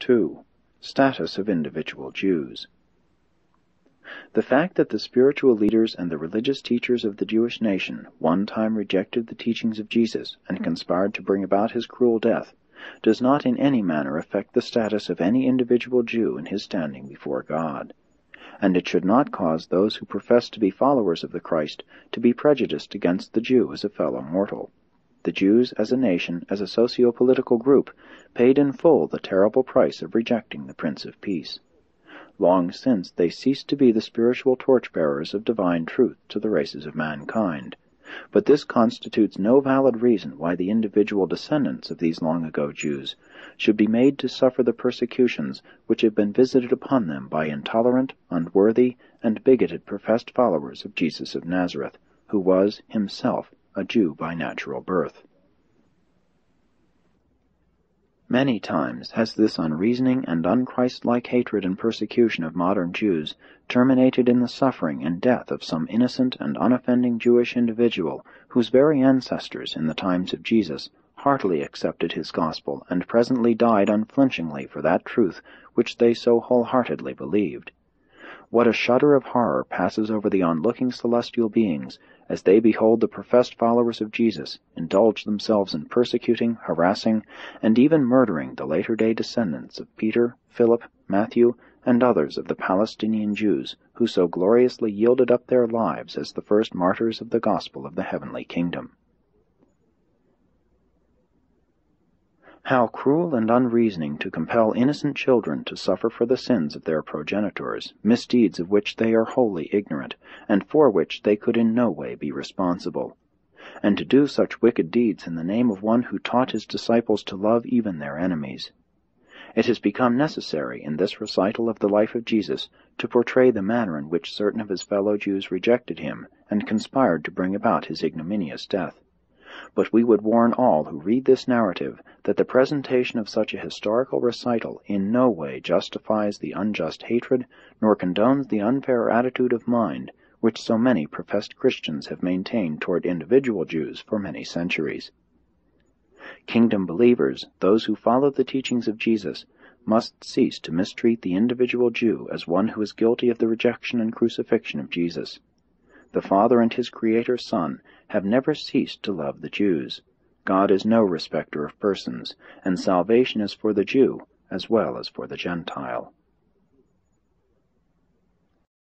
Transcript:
2. Status of individual Jews. The fact that the spiritual leaders and the religious teachers of the Jewish nation one time rejected the teachings of Jesus and conspired to bring about his cruel death does not in any manner affect the status of any individual Jew in his standing before God, and it should not cause those who profess to be followers of the Christ to be prejudiced against the Jew as a fellow mortal. The Jews as a nation, as a socio-political group, paid in full the terrible price of rejecting the Prince of Peace. Long since they ceased to be the spiritual torchbearers of divine truth to the races of mankind. But this constitutes no valid reason why the individual descendants of these long-ago Jews should be made to suffer the persecutions which have been visited upon them by intolerant, unworthy, and bigoted professed followers of Jesus of Nazareth, who was, himself, a Jew by natural birth. Many times has this unreasoning and unchristlike hatred and persecution of modern Jews terminated in the suffering and death of some innocent and unoffending Jewish individual whose very ancestors in the times of Jesus heartily accepted his gospel and presently died unflinchingly for that truth which they so wholeheartedly believed. What a shudder of horror passes over the onlooking celestial beings as they behold the professed followers of Jesus indulge themselves in persecuting, harassing, and even murdering the later-day descendants of Peter, Philip, Matthew, and others of the Palestinian Jews who so gloriously yielded up their lives as the first martyrs of the gospel of the heavenly kingdom. How cruel and unreasoning to compel innocent children to suffer for the sins of their progenitors, misdeeds of which they are wholly ignorant, and for which they could in no way be responsible. And to do such wicked deeds in the name of one who taught his disciples to love even their enemies. It has become necessary in this recital of the life of Jesus to portray the manner in which certain of his fellow Jews rejected him and conspired to bring about his ignominious death. But we would warn all who read this narrative that the presentation of such a historical recital in no way justifies the unjust hatred nor condones the unfair attitude of mind which so many professed Christians have maintained toward individual Jews for many centuries. Kingdom believers, those who follow the teachings of Jesus, must cease to mistreat the individual Jew as one who is guilty of the rejection and crucifixion of Jesus. The Father and his Creator Son have never ceased to love the Jews. God is no respecter of persons, and salvation is for the Jew as well as for the Gentile.